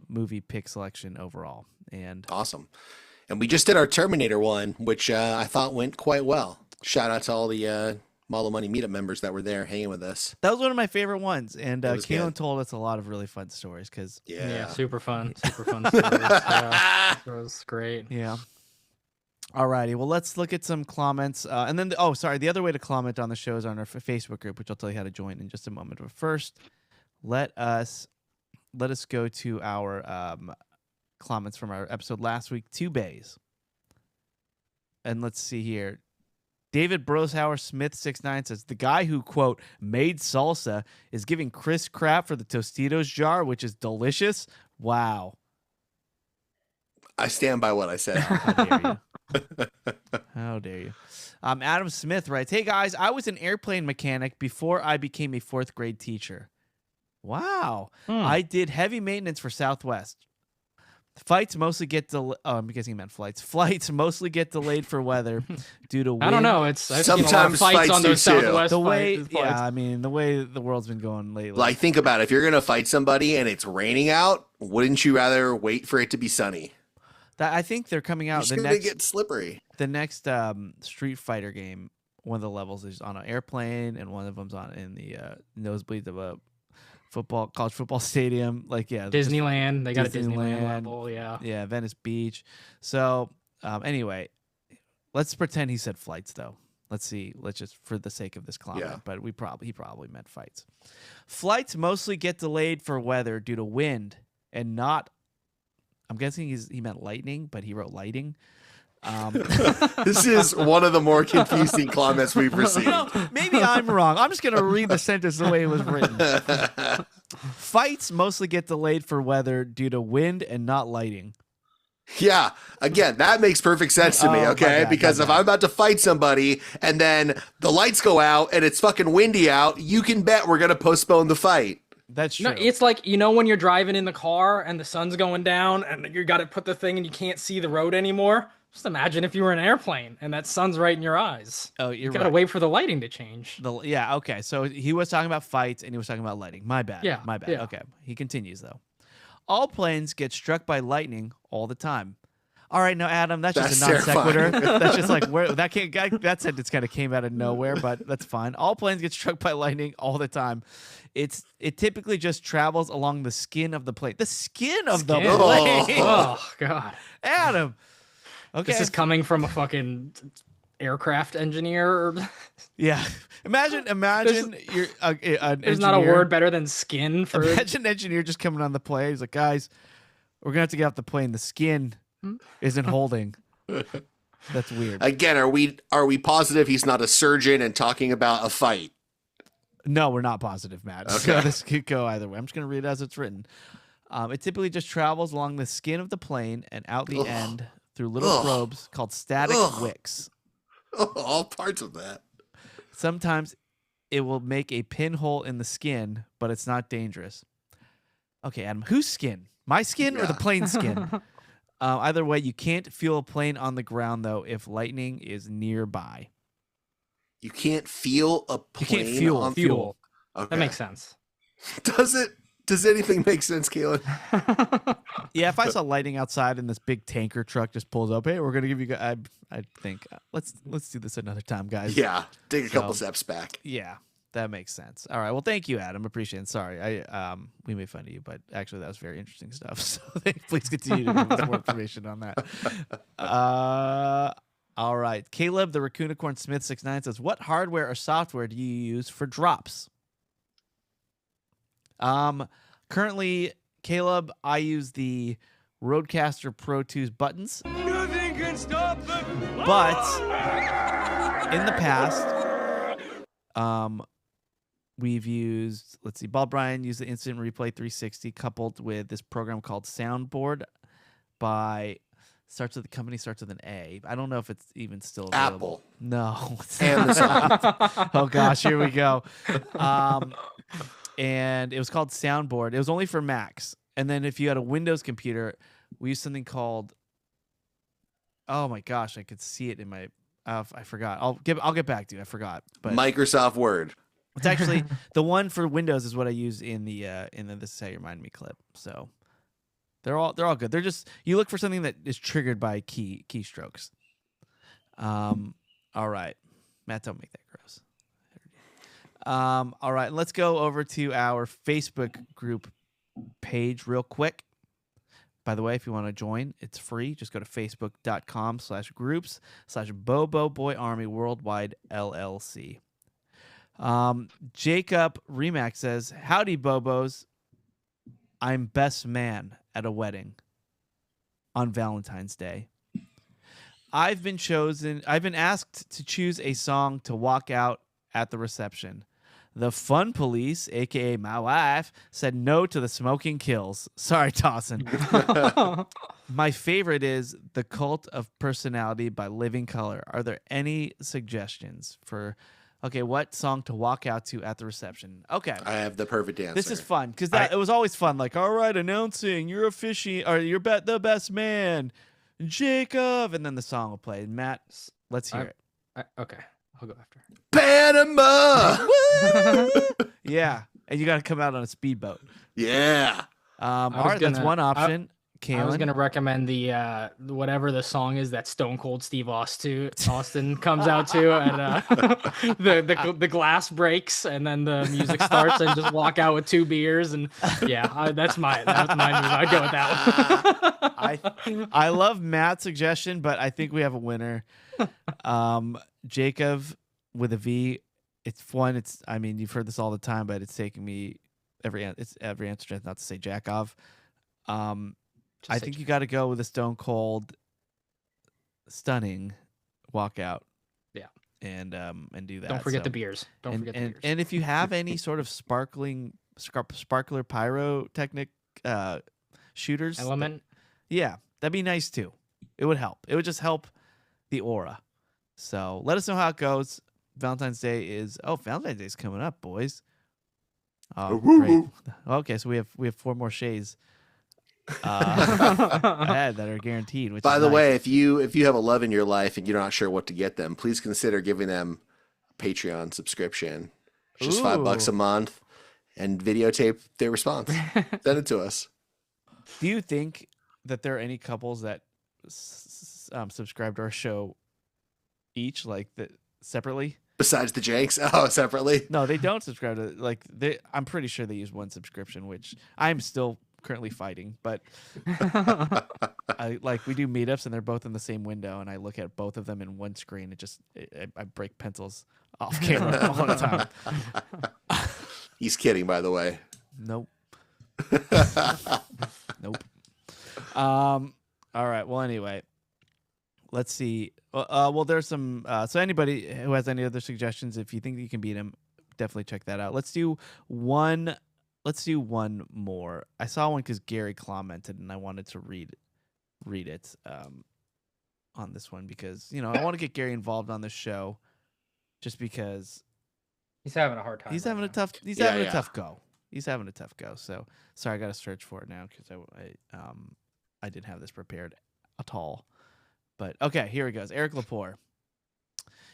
movie pick selection overall. And Awesome. And we just did our Terminator one, which I thought went quite well. Shout out to all the Model Money meetup members that were there hanging with us. that was one of my favorite ones. And It was Kaylin good. told us a lot of really fun stories because Yeah, super fun stories. Yeah, it was great. yeah. Alrighty, well, let's look at some comments, and then the other way to comment on the show is on our Facebook group, which I'll tell you how to join in just a moment. But first, let us go to our comments from our episode last week, 2 bays, and let's see here. David Broshauer Smith 69 says the guy who quote made salsa is giving Chris crap for the Tostitos jar, which is delicious. Wow. I stand by what I said. How dare you? How dare you? Adam Smith writes, "Hey guys, I was an airplane mechanic before I became a 4th grade teacher. Wow. I did heavy maintenance for Southwest. Flights mostly get I'm guessing he meant flights. Flights mostly get delayed for weather due to wind. I don't know. I've seen a lot of Sometimes fights fights on those do, too. Southwest The way, flights. yeah, I mean, the way the world's been going lately. Like, think about it. If you're going to fight somebody and it's raining out, wouldn't you rather wait for it to be sunny? I think they're coming out It's the going to next get slippery. the next Street Fighter game. One of the levels is on an airplane, and one of them's on in the nosebleeds of a college football stadium. Like, yeah, just Disneyland. They got a Disneyland. Disneyland level. Yeah. yeah, Venice Beach. So anyway, let's pretend he said flights though. Let's see. Let's just for the sake of this comment, Yeah. but he probably meant fights. Flights mostly get delayed for weather due to wind and not. I'm guessing he meant lightning, but he wrote lighting. This is one of the more confusing comments we've received. Well, maybe I'm wrong. I'm just going to read the sentence the way it was written. Fights mostly get delayed for weather due to wind and not lighting. Yeah, again, that makes perfect sense to me, Oh, my okay? bad, Because my if bad. I'm about to fight somebody and then the lights go out and it's fucking windy out, you can bet we're going to postpone the fight. That's true. No, it's like, when you're driving in the car and the sun's going down and you got to put the thing and you can't see the road anymore. Just imagine if you were in an airplane and that sun's right in your eyes. Oh, You you're got to right. wait for the lighting to change. Yeah, okay. So he was talking about fights and he was talking about lighting. My bad. Yeah, My bad. yeah. Okay. He continues though. All planes get struck by lightning all the time. All right, now Adam, that's just a non That's sequitur. terrifying. That's just like where that sentence kind of came out of nowhere, but that's fine. All planes get struck by lightning all the time. It typically just travels along the skin of the plane. The skin of the Skin. plane. Oh, God. Adam. Okay. This is coming from a fucking aircraft engineer. Yeah. Imagine you're an There's not a engineer. word better than skin for Imagine an engineer just coming on the plane. He's like, guys, we're gonna have to get off the plane. The skin isn't holding. That's weird. Again, are we positive he's not a surgeon and talking about a fight? No, we're not positive, Matt. Okay. So this could go either way. I'm just gonna read it as it's written. It typically just travels along the skin of the plane and out the end through little probes called static wicks. All parts of that. Sometimes it will make a pinhole in the skin, but it's not dangerous. Okay, Adam, whose skin? My skin or the plane's skin? Either way, you can't fuel a plane on the ground, though, if lightning is nearby. You can't feel a You plane can't fuel. on fuel. Okay. That makes sense. Does anything make sense, Keelan? Yeah, if I saw lightning outside and this big tanker truck just pulls up, hey, we're gonna give you guys. I think let's do this another time, guys. Yeah, take a couple So- steps back. Yeah, that makes sense. All right. Well, thank you, Adam. Appreciate it. Sorry, we made fun of you, but actually that was very interesting stuff. So please continue to give us more information on that. All right. Caleb, the Raccoonicorn Smith 69 says, "What hardware or software do you use for drops?" Currently, Caleb, I use the Rodecaster Pro 2's buttons. Nothing can stop the But in the past, we've used, let's see, Bob Bryan used the Instant Replay 360 coupled with this program called Soundboard the company starts with an A. I don't know if it's even still available. Apple. No. Amazon. Oh gosh, here we go. And it was called Soundboard. It was only for Macs. And then if you had a Windows computer, we used something called, oh my gosh, I could see it in my, I forgot. I'll get back to you. I forgot. But Microsoft Word. it's actually the one for Windows is what I use in the This Is How You Remind Me clip. So they're all good. They're just, you look for something that is triggered by keystrokes. All right. Matt, don't make that gross. All right, let's go over to our Facebook group page real quick. By the way, if you want to join, it's free. Just go to facebook.com/groups/Bobo Boy Army Worldwide LLC. Jacob Remax says, "Howdy, Bobos. I'm best man at a wedding on Valentine's Day. I've been asked to choose a song to walk out at the reception. The Fun Police, aka my wife, said no to the Smoking Kills. Sorry, Dawson. My favorite is The Cult of Personality by Living Color. Are there any suggestions for what song to walk out to at the reception? Okay. I have the perfect answer. This is fun because it was always fun. Like, all right, announcing you're the best man, Jacob, and then the song will play. Matt, let's hear it. Okay, I'll go after. Panama. Yeah, and you got to come out on a speedboat. Yeah. All right, that's one option. I was gonna recommend the whatever the song is that Stone Cold Steve Austin comes out to, and the glass breaks, and then the music starts, and just walk out with 2 beers, and that's my move. I'd go with that one. I love Matt's suggestion, but I think we have a winner. Jacob with a V. It's fun. You've heard this all the time, but it's taking me every answer not to say Jackov. I think you got to go with a Stone Cold, stunning walkout. Yeah, and do that. Don't forget the beers. Don't forget the beers. And if you have any sort of sparkler pyrotechnic shooters element, that'd be nice too. It would help. It would just help the aura. So let us know how it goes. Valentine's Day is coming up, boys. Oh, great. Okay, so we have 4 more shays ahead that are guaranteed. Which By is the nice. way, if you have a love in your life and you're not sure what to get them, please consider giving them a Patreon subscription. It's just $5 a month, and videotape their response. Send it to us. Do you think that there are any couples that subscribe to our show each, separately? Besides the Janks? Oh, separately? No, they don't subscribe to I'm pretty sure they use one subscription, which I'm still currently fighting, but we do meetups and they're both in the same window and I look at both of them in one screen. I break pencils off camera all the time. He's kidding, by the way. Nope. Nope. All right. Well, anyway, let's see. There's some. So anybody who has any other suggestions, if you think you can beat him, definitely check that out. Let's do one. Let's do one more. I saw one because Gary commented, and I wanted to read it on this one because I want to get Gary involved on this show, just because he's having a hard time. He's having a tough. He's having a tough go. He's having a tough go. So sorry, I got to search for it now because I didn't have this prepared at all. But okay, here he goes. Eric Lepore.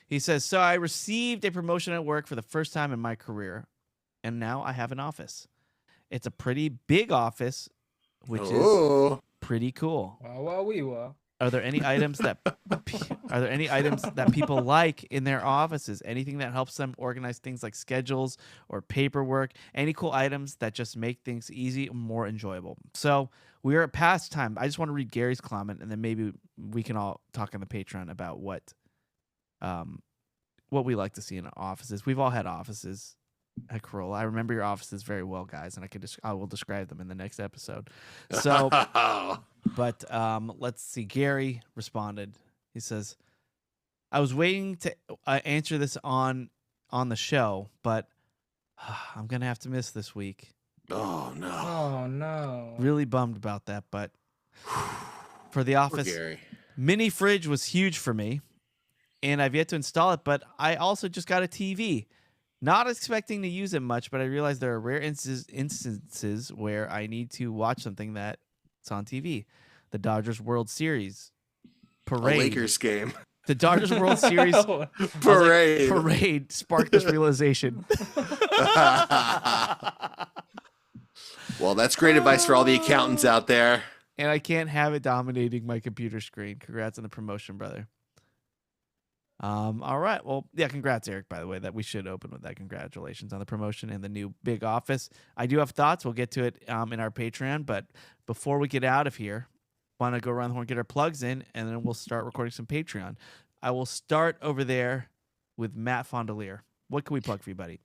He says, so I received a promotion at work for the first time in my career, and now I have an office. It's a pretty big office, which is pretty cool. Are there any items that people like in their offices? Anything that helps them organize things like schedules or paperwork? Any cool items that just make things easy and more enjoyable? So we are at past time. I just want to read Gary's comment, and then maybe we can all talk on the Patreon about what we like to see in offices. We've all had offices at Corolla. I remember your offices very well, guys, and I will describe them in the next episode. So, but let's see. Gary responded. He says, I was waiting to answer this on the show, but I'm going to have to miss this week. Oh, no. Oh, no. Really bummed about that, but for the office, mini fridge was huge for me, and I've yet to install it, but I also just got a TV. Not expecting to use it much, but I realized there are rare instances where I need to watch something that's on TV. The Dodgers World Series parade. A Lakers game. The Dodgers World Series parade sparked this realization. Well, that's great advice for all the accountants out there. And I can't have it dominating my computer screen. Congrats on the promotion, brother. All right. Well, yeah, congrats, Eric, by the way, that we should open with that. Congratulations on the promotion and the new big office. I do have thoughts. We'll get to it in our Patreon. But before we get out of here, want to go around the horn, get our plugs in, and then we'll start recording some Patreon. I will start over there with Matt Fondelier. What can we plug for you, buddy?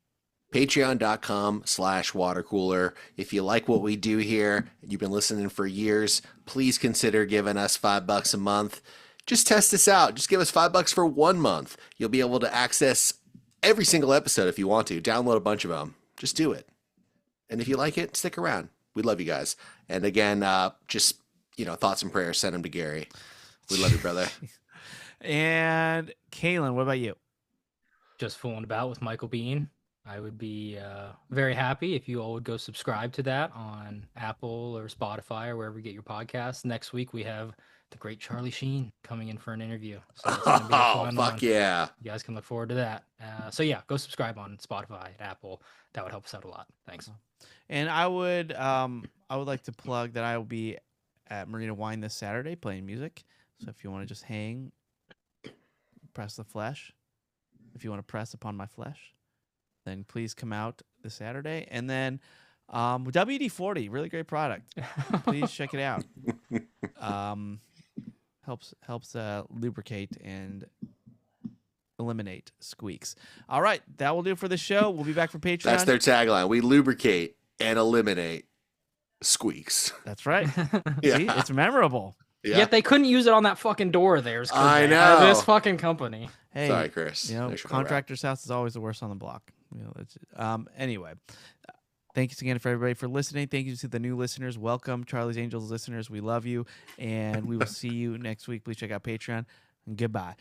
Patreon.com/watercooler. If you like what we do here, you've been listening for years, please consider giving us $5 a month. just test this out. Just give us $5 for 1 month. You'll be able to access every single episode if you want to. Download a bunch of them. Just do it. And if you like it, stick around. We love you guys. And again, just, thoughts and prayers, send them to Gary. We love you, brother. And Kaylin, what about you? Just fooling about with Michael Bean. I would be very happy if you all would go subscribe to that on Apple or Spotify or wherever you get your podcasts. Next week, we have the great Charlie Sheen coming in for an interview. So it's gonna be a fun fuck one. yeah. You guys can look forward to that. So yeah, go subscribe on Spotify, Apple. That would help us out a lot. Thanks. And I would like to plug that I will be at Marina Wine this Saturday playing music. So if you want to just hang, press the flesh. If you want to press upon my flesh, then please come out this Saturday. And then WD-40, really great product. Please check it out. Helps lubricate and eliminate squeaks. All right, that will do it for the show. We'll be back for Patreon. That's their tagline. We lubricate and eliminate squeaks. That's right. Yeah. See, it's memorable. Yeah. Yet they couldn't use it on that fucking door of theirs. I know. This fucking company. Hey, Sorry, Chris. There's your contractor's house is always the worst on the block. Anyway, thanks again for everybody for listening. Thank you to the new listeners. Welcome, Charlie's Angels listeners. We love you, and we will see you next week. Please check out Patreon, and goodbye.